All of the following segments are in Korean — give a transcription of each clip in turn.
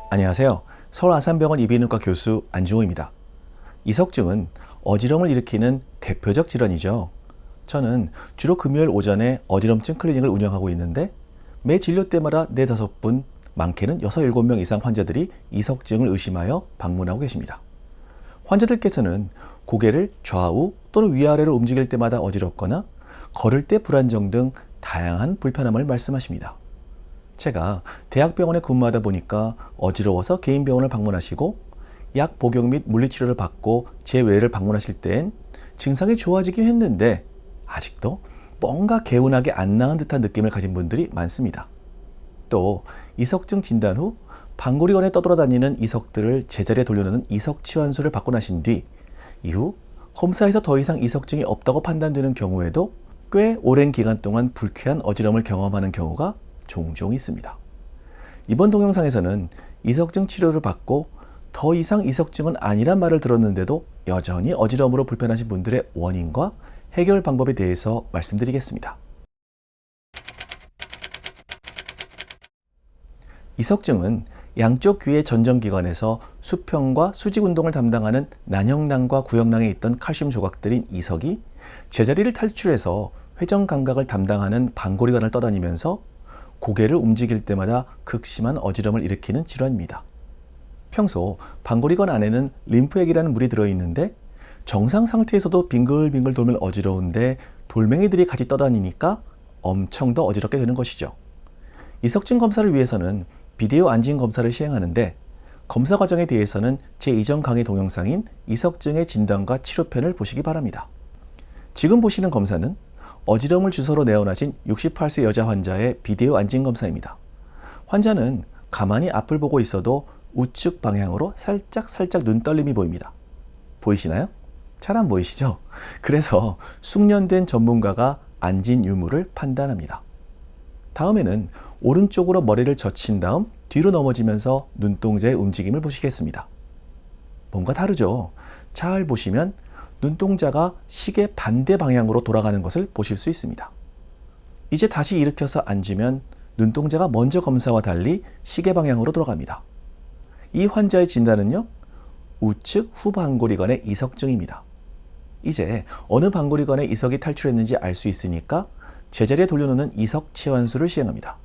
안녕하세요. 서울 아산병원 이비인후과 교수 안중호입니다. 이석증은 어지럼을 일으키는 대표적 질환이죠. 저는 주로 금요일 오전에 어지럼증 클리닉을 운영하고 있는데 매 진료 때마다 4-5분, 많게는 6, 7명 이상 환자들이 이석증을 의심하여 방문하고 계십니다. 환자들께서는 고개를 좌우 또는 위아래로 움직일 때마다 어지럽거나 걸을 때 불안정 등 다양한 불편함을 말씀하십니다. 제가 대학병원에 근무하다 보니까 어지러워서 개인 병원을 방문하시고 약 복용 및 물리치료를 받고 제 외래를 방문하실 땐 증상이 좋아지긴 했는데 아직도 뭔가 개운하게 안 나은 듯한 느낌을 가진 분들이 많습니다. 또 이석증 진단 후 방골이관에 떠돌아다니는 이석들을 제자리에 돌려놓는 이석치환술을 받고 나신 뒤 이후 검사에서 더 이상 이석증이 없다고 판단되는 경우에도 꽤 오랜 기간 동안 불쾌한 어지럼을 경험하는 경우가 종종 있습니다. 이번 동영상에서는 이석증 치료를 받고 더 이상 이석증은 아니란 말을 들었는데도 여전히 어지럼으로 불편하신 분들의 원인과 해결 방법에 대해서 말씀드리겠습니다. 이석증은 양쪽 귀의 전정기관에서 수평과 수직 운동을 담당하는 난형낭과 구형낭에 있던 칼슘 조각들인 이석이 제자리를 탈출해서 회전 감각을 담당하는 방골이관을 떠다니면서 고개를 움직일 때마다 극심한 어지럼을 일으키는 질환입니다. 평소 방골이관 안에는 림프액이라는 물이 들어있는데 정상 상태에서도 빙글빙글 돌면 어지러운데 돌멩이들이 같이 떠다니니까 엄청 더 어지럽게 되는 것이죠. 이석증 검사를 위해서는 비디오 안진 검사를 시행하는데 검사 과정에 대해서는 제 이전 강의 동영상인 이석증의 진단과 치료편을 보시기 바랍니다. 지금 보시는 검사는 어지럼을 주소로 내원하신 68세 여자 환자의 비디오 안진 검사입니다. 환자는 가만히 앞을 보고 있어도 우측 방향으로 살짝 눈떨림이 보입니다. 보이시나요? 잘 안 보이시죠? 그래서 숙련된 전문가가 안진 유무를 판단합니다. 다음에는 오른쪽으로 머리를 젖힌 다음 뒤로 넘어지면서 눈동자의 움직임을 보시겠습니다. 뭔가 다르죠? 잘 보시면 눈동자가 시계 반대 방향으로 돌아가는 것을 보실 수 있습니다. 이제 다시 일으켜서 앉으면 눈동자가 먼저 검사와 달리 시계 방향으로 돌아갑니다. 이 환자의 진단은요, 우측 후방골이관의 이석증입니다. 이제 어느 방골이관에 이석이 탈출했는지 알 수 있으니까 제자리에 돌려놓는 이석치환술을 시행합니다.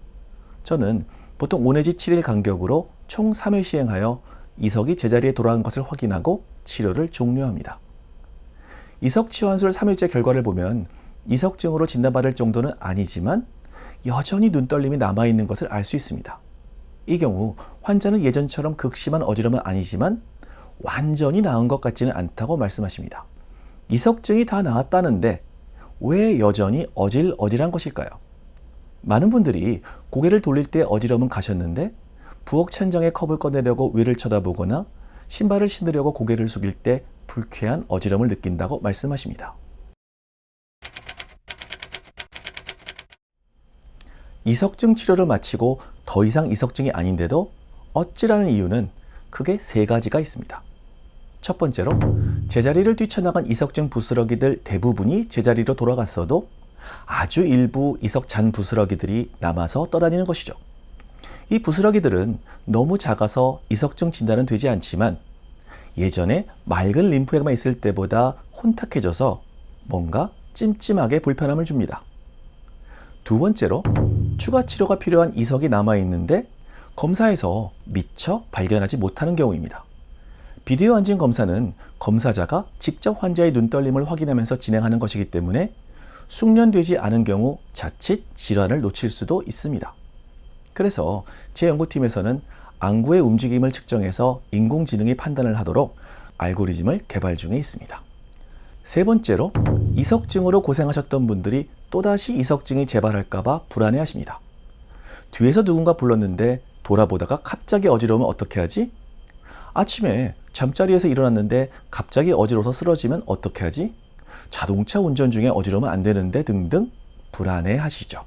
저는 보통 5 내지 7일 간격으로 총 3회 시행하여 이석이 제자리에 돌아간 것을 확인하고 치료를 종료합니다. 이석치환술 3일째 결과를 보면 이석증으로 진단받을 정도는 아니지만 여전히 눈떨림이 남아있는 것을 알 수 있습니다. 이 경우 환자는 예전처럼 극심한 어지럼은 아니지만 완전히 나은 것 같지는 않다고 말씀하십니다. 이석증이 다 나았다는데 왜 여전히 어질어질한 것일까요? 많은 분들이 고개를 돌릴 때 어지럼은 가셨는데 부엌 천장에 컵을 꺼내려고 위를 쳐다보거나 신발을 신으려고 고개를 숙일 때 불쾌한 어지럼을 느낀다고 말씀하십니다. 이석증 치료를 마치고 더 이상 이석증이 아닌데도 어찌라는 이유는 크게 3가지가 있습니다. 첫 번째로 제자리를 뛰쳐나간 이석증 부스러기들 대부분이 제자리로 돌아갔어도 아주 일부 이석 잔 부스러기들이 남아서 떠다니는 것이죠. 이 부스러기들은 너무 작아서 이석증 진단은 되지 않지만 예전에 맑은 림프액만 있을 때보다 혼탁해져서 뭔가 찜찜하게 불편함을 줍니다. 두 번째로 추가 치료가 필요한 이석이 남아있는데 검사에서 미처 발견하지 못하는 경우입니다. 비디오 안진 검사는 검사자가 직접 환자의 눈떨림을 확인하면서 진행하는 것이기 때문에 숙련되지 않은 경우 자칫 질환을 놓칠 수도 있습니다. 그래서 제 연구팀에서는 안구의 움직임을 측정해서 인공지능이 판단을 하도록 알고리즘을 개발 중에 있습니다. 세 번째로 이석증으로 고생하셨던 분들이 또다시 이석증이 재발할까봐 불안해하십니다. 뒤에서 누군가 불렀는데 돌아보다가 갑자기 어지러우면 어떻게 하지? 아침에 잠자리에서 일어났는데 갑자기 어지러워서 쓰러지면 어떻게 하지? 자동차 운전 중에 어지러우면 안 되는데 등등 불안해하시죠.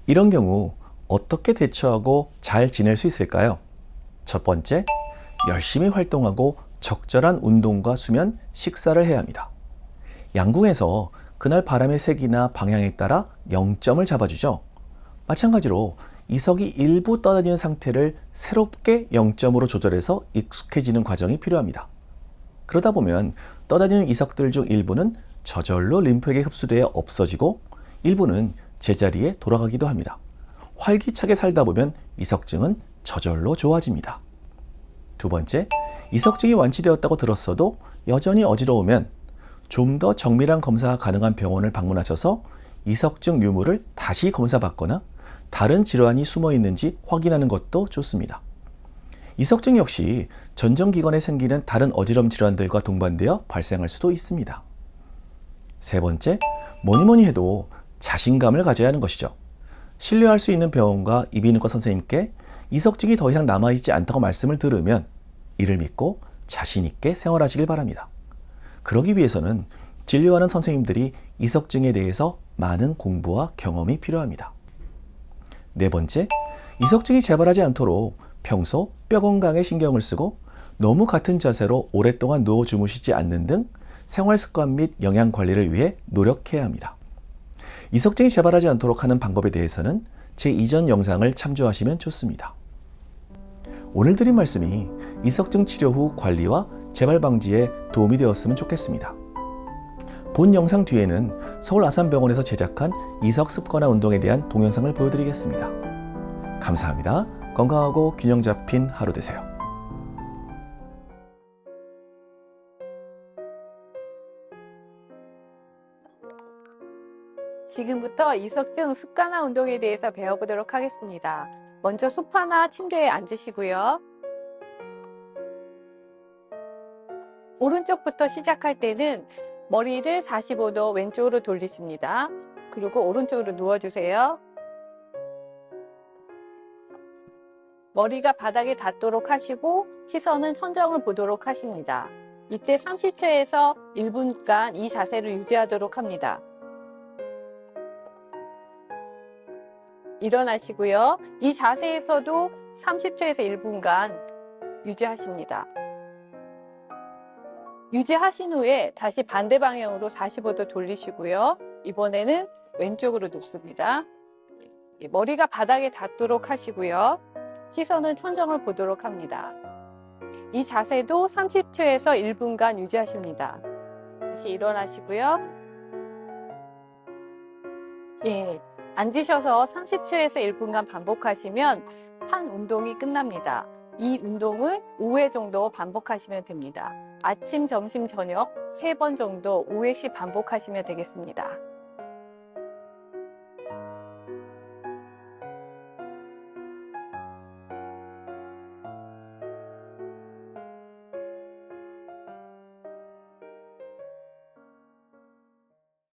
이런 경우 어떻게 대처하고 잘 지낼 수 있을까요? 첫 번째, 열심히 활동하고 적절한 운동과 수면, 식사를 해야 합니다. 양궁에서 그날 바람의 색이나 방향에 따라 0점을 잡아주죠. 마찬가지로 이석이 일부 떠다니는 상태를 새롭게 0점으로 조절해서 익숙해지는 과정이 필요합니다. 그러다 보면 떠다니는 이석들 중 일부는 저절로 림프에게 흡수되어 없어지고 일부는 제자리에 돌아가기도 합니다. 활기차게 살다 보면 이석증은 저절로 좋아집니다. 두 번째, 이석증이 완치되었다고 들었어도 여전히 어지러우면 좀 더 정밀한 검사가 가능한 병원을 방문하셔서 이석증 유무를 다시 검사받거나 다른 질환이 숨어 있는지 확인하는 것도 좋습니다. 이석증 역시 전정기관에 생기는 다른 어지럼 질환들과 동반되어 발생할 수도 있습니다. 세 번째, 뭐니 해도 자신감을 가져야 하는 것이죠. 신뢰할 수 있는 병원과 이비인후과 선생님께 이석증이 더 이상 남아있지 않다고 말씀을 들으면 이를 믿고 자신 있게 생활하시길 바랍니다. 그러기 위해서는 진료하는 선생님들이 이석증에 대해서 많은 공부와 경험이 필요합니다. 네 번째, 이석증이 재발하지 않도록 평소 뼈 건강에 신경을 쓰고 너무 같은 자세로 오랫동안 누워 주무시지 않는 등 생활 습관 및 영양 관리를 위해 노력해야 합니다. 이석증이 재발하지 않도록 하는 방법에 대해서는 제 이전 영상을 참조하시면 좋습니다. 오늘 드린 말씀이 이석증 치료 후 관리와 재발 방지에 도움이 되었으면 좋겠습니다. 본 영상 뒤에는 서울 아산병원에서 제작한 이석 습관화 운동에 대한 동영상을 보여드리겠습니다. 감사합니다. 건강하고 균형 잡힌 하루 되세요. 지금부터 이석증 습관화 운동에 대해서 배워보도록 하겠습니다. 먼저 소파나 침대에 앉으시고요. 오른쪽부터 시작할 때는 머리를 45도 왼쪽으로 돌리십니다. 그리고 오른쪽으로 누워주세요. 머리가 바닥에 닿도록 하시고 시선은 천정을 보도록 하십니다. 이때 30초에서 1분간 이 자세를 유지하도록 합니다. 일어나시고요. 이 자세에서도 30초에서 1분간 유지하십니다. 유지하신 후에 다시 반대 방향으로 45도 돌리시고요. 이번에는 왼쪽으로 눕습니다. 머리가 바닥에 닿도록 하시고요. 시선은 천정을 보도록 합니다. 이 자세도 30초에서 1분간 유지하십니다. 다시 일어나시고요. 앉으셔서 30초에서 1분간 반복하시면 한 운동이 끝납니다. 이 운동을 5회 정도 반복하시면 됩니다. 아침, 점심, 저녁 3번 정도 5회씩 반복하시면 되겠습니다.